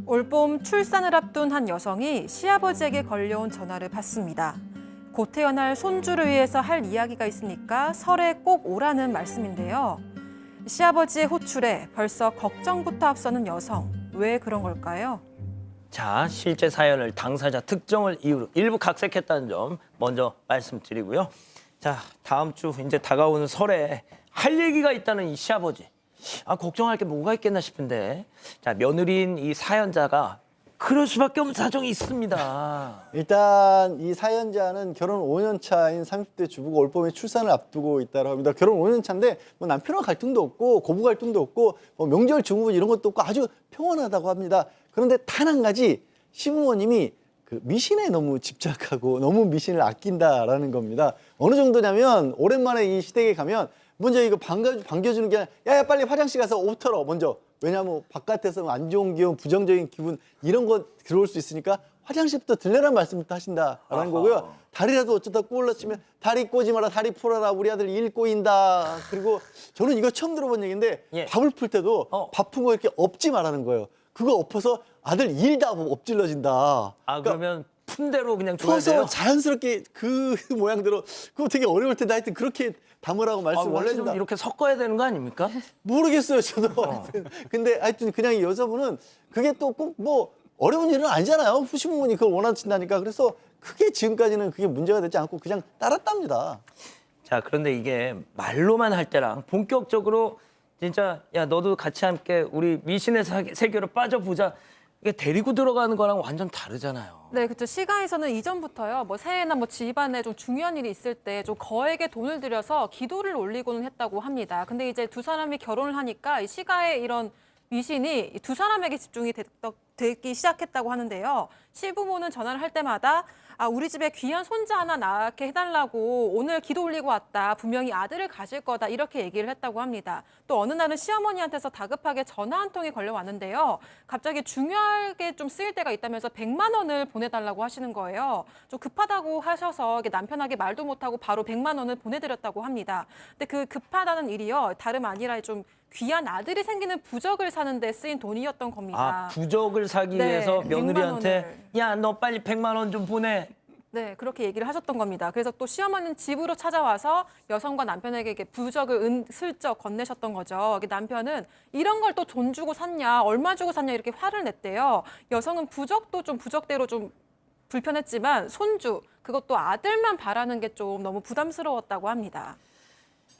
올봄 출산을 앞둔 한 여성이 시아버지에게 걸려온 전화를 받습니다. 곧 태어날 손주를 위해서 할 이야기가 있으니까 설에 꼭 오라는 말씀인데요. 시아버지의 호출에 벌써 걱정부터 앞서는 여성. 왜 그런 걸까요? 자, 실제 사연을 당사자 특정을 이유로 일부 각색했다는 점 먼저 말씀드리고요. 자, 다음 주 이제 다가오는 설에 할 얘기가 있다는 이 시아버지. 걱정할 게 뭐가 있겠나 싶은데, 자, 며느리인 이 사연자가 그럴 수밖에 없는 사정이 있습니다. 일단 이 사연자는 결혼 5년 차인 30대 주부가 올봄에 출산을 앞두고 있다고 합니다. 결혼 5년 차인데 뭐 남편과 갈등도 없고 고부 갈등도 없고 뭐 명절 증후군 이런 것도 없고 아주 평온하다고 합니다. 그런데 단 한 가지 시부모님이 그 미신에 너무 집착하고 너무 미신을 아낀다라는 겁니다. 어느 정도냐면 오랜만에 이 시댁에 가면 먼저 이거 반겨주는 게 아니라 야야 빨리 화장실 가서 옷 털어 먼저. 왜냐하면 바깥에서 안 좋은 기운, 부정적인 기분 이런 거 들어올 수 있으니까 화장실부터 들려라는 말씀부터 하신다라는 거고요. 다리라도 어쩌다 꼬을러치면 다리 꼬지 마라, 다리 풀어라, 우리 아들 일 꼬인다. 그리고 저는 이거 처음 들어본 얘기인데 예. 밥을 풀 때도 밥 푼 거 이렇게 엎지 말라는 거예요. 그거 엎어서 아들 일 다 엎질러진다. 그러면 푼 대로 그냥 줘야 퍼서 돼요? 자연스럽게 그 모양대로 그거 되게 어려울 텐데 하여튼 그렇게 담으라고 말씀을 원래 하신다. 좀 이렇게 섞어야 되는 거 아닙니까? 모르겠어요, 저도. 하여튼. 근데 하여튼 그냥 이 여자분은 그게 또 꼭 뭐 어려운 일은 아니잖아요. 후시부모님 그걸 원하신다니까. 그래서 크게 지금까지는 그게 문제가 되지 않고 그냥 따랐답니다. 자, 그런데 이게 말로만 할 때랑 본격적으로 진짜 야 너도 같이 함께 우리 미신의 세계로 빠져보자, 이게 데리고 들어가는 거랑 완전 다르잖아요. 네, 그렇죠. 시가에서는 이전부터요. 뭐 새해나 뭐 집안에 좀 중요한 일이 있을 때 좀 거액의 돈을 들여서 기도를 올리고는 했다고 합니다. 근데 이제 두 사람이 결혼을 하니까 이 시가의 이런 미신이 두 사람에게 집중이 되기 시작했다고 하는데요. 시부모는 전화를 할 때마다 우리 집에 귀한 손자 하나 낳게 해달라고 오늘 기도 올리고 왔다. 분명히 아들을 가질 거다. 이렇게 얘기를 했다고 합니다. 또 어느 날은 시어머니한테서 다급하게 전화 한 통이 걸려왔는데요. 갑자기 중요하게 좀 쓰일 때가 있다면서 100만 원을 보내달라고 하시는 거예요. 좀 급하다고 하셔서 남편에게 말도 못하고 바로 100만 원을 보내드렸다고 합니다. 근데 그 급하다는 일이요. 다름 아니라 좀 귀한 아들이 생기는 부적을 사는데 쓰인 돈이었던 겁니다. 부적을 사기 네, 위해서 100만 며느리한테 야, 너 빨리 100만 원 좀 보내. 네, 그렇게 얘기를 하셨던 겁니다. 그래서 또 시어머니는 집으로 찾아와서 여성과 남편에게 이렇게 부적을 슬쩍 건네셨던 거죠. 남편은 이런 걸 또 돈 주고 샀냐, 얼마 주고 샀냐 이렇게 화를 냈대요. 여성은 부적도 좀 부적대로 좀 불편했지만 손주, 그것도 아들만 바라는 게 좀 너무 부담스러웠다고 합니다.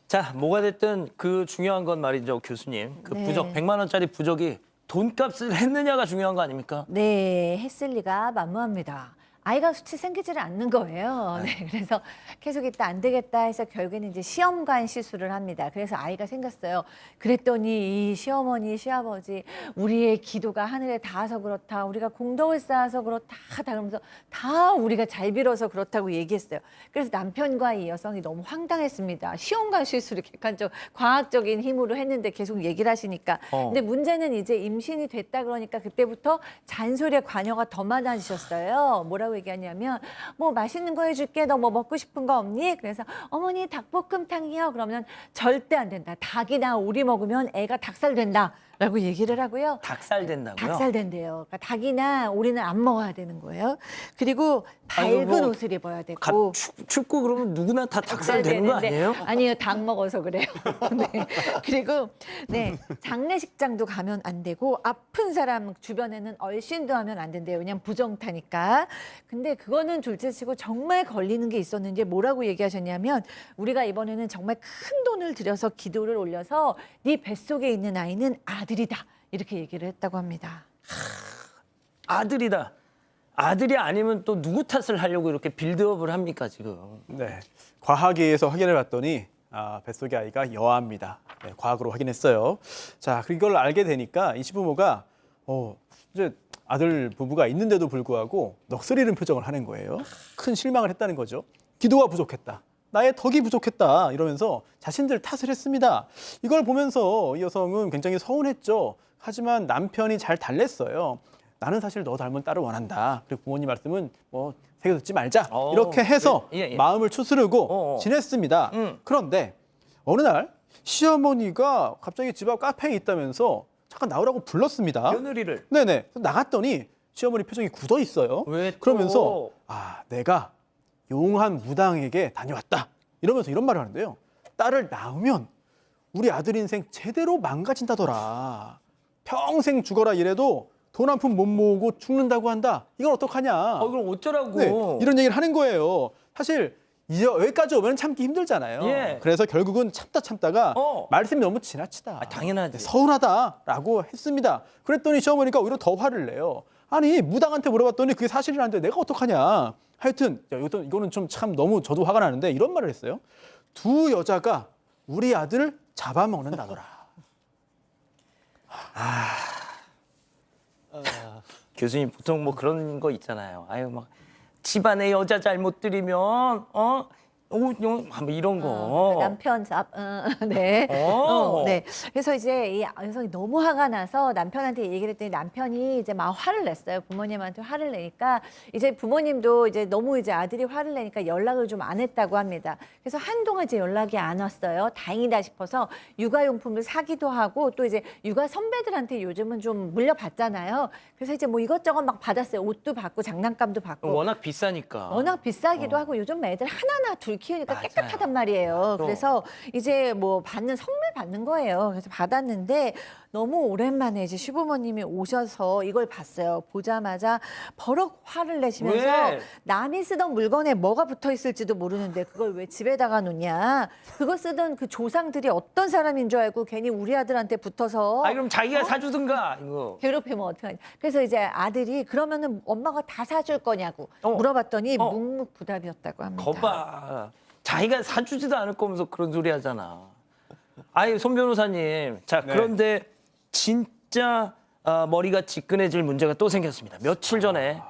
자, 뭐가 됐든 그 중요한 건 말이죠, 교수님. 그 네. 부적, 100만 원짜리 부적이 돈값을 했느냐가 중요한 거 아닙니까? 네, 했을 리가 만무합니다. 아이가 수치 생기지를 않는 거예요. 네, 그래서 계속 있다 안 되겠다 해서 결국에는 이제 시험관 시술을 합니다. 그래서 아이가 생겼어요. 그랬더니 이 시어머니, 시아버지, 우리의 기도가 하늘에 닿아서 그렇다. 우리가 공덕을 쌓아서 그렇다. 다 그러면서 다 우리가 잘 빌어서 그렇다고 얘기했어요. 그래서 남편과 이 여성이 너무 황당했습니다. 시험관 시술을 객관적, 과학적인 힘으로 했는데 계속 얘기를 하시니까. 근데 문제는 이제 임신이 됐다 그러니까 그때부터 잔소리에 관여가 더 많아지셨어요. 뭐라고 얘기하냐면 뭐 맛있는 거 해줄게. 너 뭐 먹고 싶은 거 없니? 그래서 어머니 닭볶음탕이요. 그러면 절대 안 된다. 닭이나 오리 먹으면 애가 닭살 된다. 라고 얘기를 하고요. 닭살 된다고요? 닭살 된대요. 그러니까 닭이나 오리는 안 먹어야 되는 거예요. 그리고 밝은 뭐 옷을 입어야 되고. 춥고 그러면 누구나 다 닭살 되는 거 아니에요? 아니요, 닭 먹어서 그래요. 네. 그리고 네, 장례식장도 가면 안 되고 아픈 사람 주변에는 얼씬도 하면 안 된대요. 왜냐면 부정타니까. 근데 그거는 둘째치고 정말 걸리는 게 있었는지 뭐라고 얘기하셨냐면 우리가 이번에는 정말 큰 돈을 들여서 기도를 올려서 네 뱃속에 있는 아이는 아들이다. 이렇게 얘기를 했다고 합니다. 아들이다. 아들이 아니면 또 누구 탓을 하려고 이렇게 빌드업을 합니까, 지금? 네, 과학계에서 확인해 봤더니 뱃속의 아이가 여아입니다. 네, 과학으로 확인했어요. 자, 이걸 알게 되니까 이 시부모가 이제 아들 부부가 있는데도 불구하고 넋을 잃은 표정을 하는 거예요. 큰 실망을 했다는 거죠. 기도가 부족했다. 나의 덕이 부족했다. 이러면서 자신들 탓을 했습니다. 이걸 보면서 이 여성은 굉장히 서운했죠. 하지만 남편이 잘 달랬어요. 나는 사실 너 닮은 딸을 원한다. 그리고 부모님 말씀은 뭐 새겨 듣지 말자. 이렇게 해서 예. 마음을 추스르고 지냈습니다. 그런데 어느 날 시어머니가 갑자기 집 앞 카페에 있다면서 잠깐 나오라고 불렀습니다. 며느리를. 네네. 나갔더니 시어머니 표정이 굳어 있어요. 왜 또? 그러면서 내가 용한 무당에게 다녀왔다. 이러면서 이런 말을 하는데요. 딸을 낳으면 우리 아들 인생 제대로 망가진다더라. 평생 죽어라 이래도 돈 한 푼 못 모으고 죽는다고 한다. 이건 어떡하냐. 그럼 어쩌라고. 네, 이런 얘기를 하는 거예요. 사실 여기까지 오면 참기 힘들잖아요. 예. 그래서 결국은 참다가 말씀이 너무 지나치다. 당연하지. 서운하다라고 했습니다. 그랬더니 시어머니가 오히려 더 화를 내요. 아니 무당한테 물어봤더니 그게 사실이라는데 내가 어떡하냐. 하여튼 이거는 좀 참 너무 저도 화가 나는데 이런 말을 했어요. 두 여자가 우리 아들을 잡아먹는다더라. 교수님 보통 뭐 그런 거 있잖아요. 아유 막 집안의 여자 잘못 들이면 뭐 이런 거. 남편 네. 어. 네. 그래서 이제 이 여성이 너무 화가 나서 남편한테 얘기를 했더니 남편이 이제 막 화를 냈어요. 부모님한테 화를 내니까 이제 부모님도 이제 너무 이제 아들이 화를 내니까 연락을 좀 안 했다고 합니다. 그래서 한동안 이제 연락이 안 왔어요. 다행이다 싶어서 육아용품을 사기도 하고 또 이제 육아 선배들한테 요즘은 좀 물려받잖아요. 그래서 이제 뭐 이것저것 막 받았어요. 옷도 받고 장난감도 받고. 워낙 비싸니까. 워낙 비싸기도 하고 요즘 애들 하나하나 둘 키우니까 맞아요. 깨끗하단 말이에요. 또. 그래서 이제 뭐 선물 받는 거예요. 그래서 받았는데 너무 오랜만에 이제 시부모님이 오셔서 이걸 봤어요. 보자마자 버럭 화를 내시면서 왜? 남이 쓰던 물건에 뭐가 붙어 있을지도 모르는데 그걸 왜 집에다가 놓냐. 그거 쓰던 그 조상들이 어떤 사람인 줄 알고 괜히 우리 아들한테 붙어서 그럼 자기가 사주든가 이거. 괴롭히면 어떡하냐. 그래서 이제 아들이 그러면은 엄마가 다 사줄 거냐고 물어봤더니 묵묵부답이었다고 합니다. 거봐. 자기가 사주지도 않을 거면서 그런 소리 하잖아. 손 변호사님. 자, 그런데 진짜 머리가 지끈해질 문제가 또 생겼습니다. 며칠 전에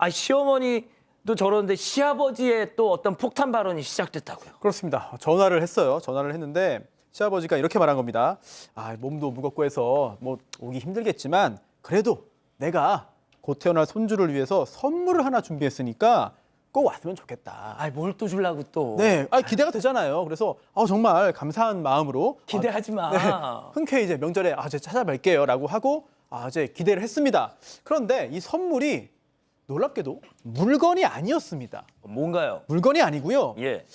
시어머니도 저러는데 시아버지의 또 어떤 폭탄 발언이 시작됐다고요. 그렇습니다. 전화를 했어요. 전화를 했는데 시아버지가 이렇게 말한 겁니다. 몸도 무겁고 해서 뭐 오기 힘들겠지만 그래도 내가 곧 태어날 손주를 위해서 선물을 하나 준비했으니까 꼭 왔으면 좋겠다. 뭘 또 주려고 또. 네, 기대가 되잖아요. 그래서 정말 감사한 마음으로 기대하지 마. 네, 흔쾌히 이제 명절에 제가 찾아뵐게요라고 하고 이제 기대를 했습니다. 그런데 이 선물이 놀랍게도 물건이 아니었습니다. 뭔가요? 물건이 아니고요. 예.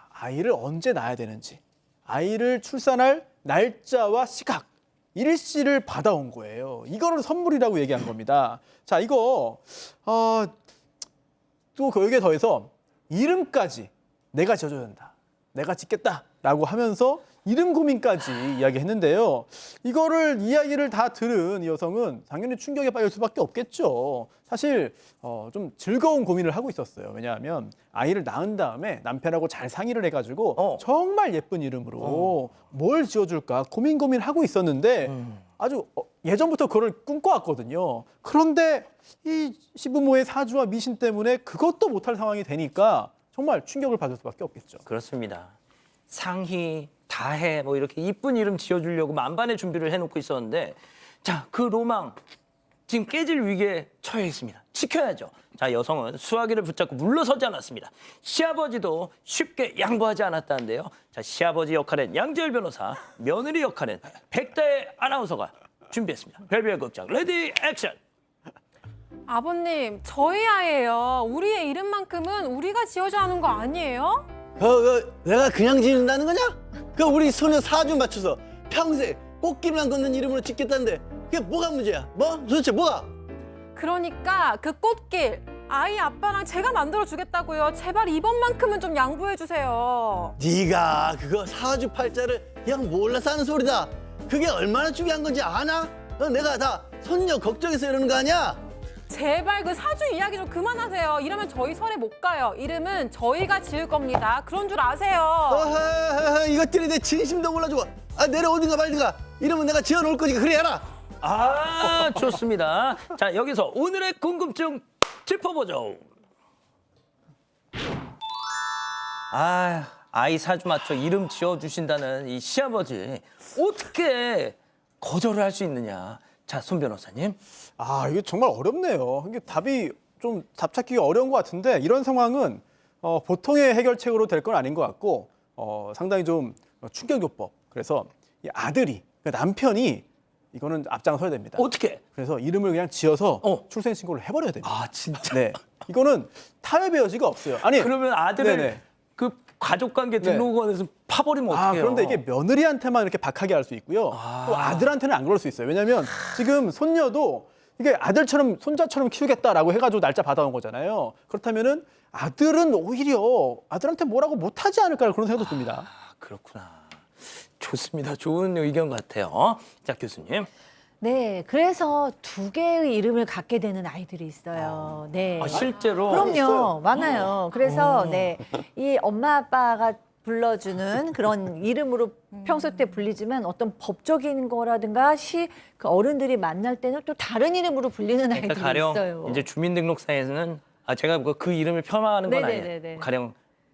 아이를 언제 낳아야 되는지, 아이를 출산할 날짜와 시각, 일시를 받아온 거예요. 이거를 선물이라고 얘기한 겁니다. 자, 이거 또 거기에 더해서 이름까지 내가 지어줘야 된다. 내가 짓겠다라고 하면서 이름 고민까지 이야기했는데요. 이야기를 다 들은 이 여성은 당연히 충격에 빠질 수밖에 없겠죠. 사실 좀 즐거운 고민을 하고 있었어요. 왜냐하면 아이를 낳은 다음에 남편하고 잘 상의를 해가지고 정말 예쁜 이름으로 뭘 지어줄까 고민하고 있었는데 아주 예전부터 그걸 꿈꿔왔거든요. 그런데 이 시부모의 사주와 미신 때문에 그것도 못할 상황이 되니까 정말 충격을 받을 수밖에 없겠죠. 그렇습니다. 상희, 다해 뭐 이렇게 이쁜 이름 지어주려고 만반의 준비를 해놓고 있었는데 자, 그 로망 지금 깨질 위기에 처해 있습니다. 지켜야죠. 자, 여성은 수화기를 붙잡고 물러서지 않았습니다. 시아버지도 쉽게 양보하지 않았다는데요. 자, 시아버지 역할은 양재열 변호사, 며느리 역할은 백다혜 아나운서가 준비했습니다. 별별 극장 레디 액션. 아버님, 저희 아이예요. 우리의 이름만큼은 우리가 지어줘야 하는 거 아니에요? 내가 그냥 지는다는 거냐? 우리 소녀 사주 맞춰서 평생 꽃길만 걷는 이름으로 짓겠다는데 그게 뭐가 문제야? 도대체 뭐가? 그러니까 그 꽃길 아이 아빠랑 제가 만들어 주겠다고요. 제발 이번만큼은 좀 양보해 주세요. 네가 그거 사주 팔자를 그냥 몰라서 하는 소리다. 그게 얼마나 중요한 건지 아나? 내가 다 손녀 걱정해서 이러는 거 아니야? 제발 그 사주 이야기 좀 그만하세요. 이러면 저희 설에 못 가요. 이름은 저희가 지을 겁니다. 그런 줄 아세요. 이것들이 내 진심도 몰라주고 내려오든가 말든가 이러면 내가 지어놓을 거니까 그래 해라. 좋습니다. 자, 여기서 오늘의 궁금증 짚어보죠. 아이 사주 맞춰 이름 지어주신다는 이 시아버지 어떻게 거절을 할 수 있느냐. 자, 손 변호사님. 이게 정말 어렵네요. 이게 답이 좀 답 찾기가 어려운 것 같은데 이런 상황은 보통의 해결책으로 될 건 아닌 것 같고 상당히 좀 충격요법. 그래서 이 아들이 그러니까 남편이 이거는 앞장서야 됩니다. 어떻게? 그래서 이름을 그냥 지어서 어. 출생신고를 해버려야 됩니다. 아 진짜. 네, 이거는 타협의 여지가 없어요. 아니 그러면 아들을 네네. 그 가족관계 네. 등록원에서 파버리면 어떡해요? 그런데 이게 며느리한테만 이렇게 박하게 할 수 있고요. 또 아들한테는 안 그럴 수 있어요. 왜냐하면 지금 손녀도 이게 아들처럼 손자처럼 키우겠다라고 해가지고 날짜 받아온 거잖아요. 그렇다면은 아들은 오히려 아들한테 뭐라고 못하지 않을까 그런 생각도 듭니다. 그렇구나. 좋습니다. 좋은 의견 같아요. 자 교수님. 네, 그래서 두 개의 이름을 갖게 되는 아이들이 있어요. 네. 실제로 그럼요, 많아요. 그래서 네, 이 엄마 아빠가 불러주는 그런 이름으로 평소 때 불리지만 어떤 법적인 거라든가 그 어른들이 만날 때는 또 다른 이름으로 불리는 아이들이 그러니까 가령 있어요. 이제 주민등록상에서는 제가 그 이름을 폄하하는 건 아니에요. 네네네네. 가령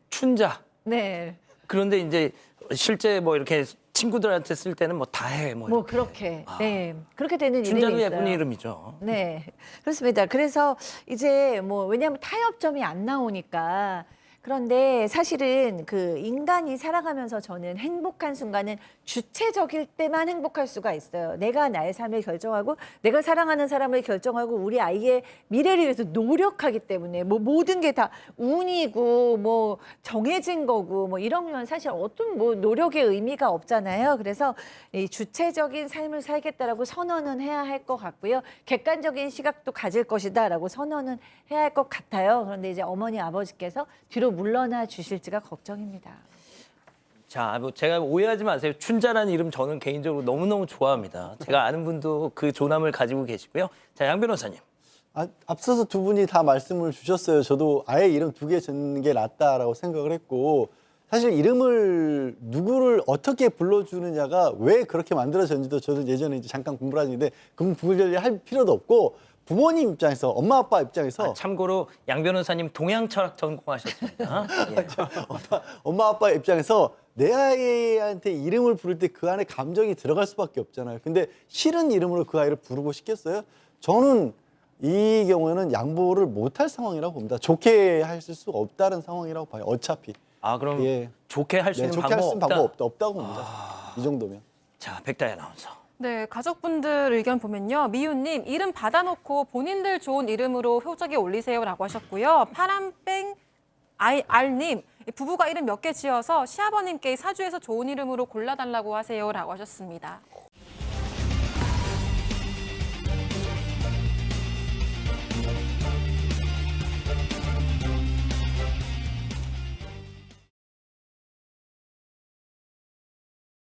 춘자. 네, 그런데 이제 실제 뭐 이렇게 친구들한테 쓸 때는 뭐 다해 뭐 그렇게 네 그렇게 되는 이름이 춘자도 있어요. 예쁜 이름이죠. 네, 그렇습니다. 그래서 이제 뭐 왜냐하면 타협점이 안 나오니까. 그런데 사실은 그 인간이 살아가면서 저는 행복한 순간은 주체적일 때만 행복할 수가 있어요. 내가 나의 삶을 결정하고 내가 사랑하는 사람을 결정하고 우리 아이의 미래를 위해서 노력하기 때문에 뭐 모든 게 다 운이고 뭐 정해진 거고 뭐 이러면 사실 어떤 뭐 노력의 의미가 없잖아요. 그래서 이 주체적인 삶을 살겠다라고 선언은 해야 할 것 같고요. 객관적인 시각도 가질 것이다라고 선언은 해야 할 것 같아요. 그런데 이제 어머니 아버지께서 뒤로 물러나 주실지가 걱정입니다. 자, 뭐 제가 오해하지 마세요. 춘자라는 이름 저는 개인적으로 너무너무 좋아합니다. 제가 아는 분도 그 조남을 가지고 계시고요. 자, 양 변호사님. 앞서서 두 분이 다 말씀을 주셨어요. 저도 아예 이름 두 개 짓는 게 낫다라고 생각을 했고 사실 이름을 누구를 어떻게 불러주느냐가 왜 그렇게 만들어졌는지도 저도 예전에 이제 잠깐 공부를 하는데 그 부분을 할 필요도 없고 부모님 입장에서 엄마 아빠 입장에서 참고로 양 변호사님 동양 철학 전공하셨습니다. 예. 엄마 아빠 입장에서 내 아이한테 이름을 부를 때 그 안에 감정이 들어갈 수밖에 없잖아요. 근데 싫은 이름으로 그 아이를 부르고 싶겠어요? 저는 이 경우에는 양보를 못할 상황이라고 봅니다. 좋게 하실 수 없다는 상황이라고 봐요. 어차피. 그럼 예. 좋게 할 수 있는 좋게 할 수 있는 방법 없다. 없다고 봅니다. 이 정도면. 자, 백다희 아나운서. 네, 가족분들 의견 보면요. 미유님, 이름 받아놓고 본인들 좋은 이름으로 효적에 올리세요라고 하셨고요. 파란뺑 알님, 부부가 이름 몇 개 지어서 시아버님께 사주에서 좋은 이름으로 골라달라고 하세요라고 하셨습니다.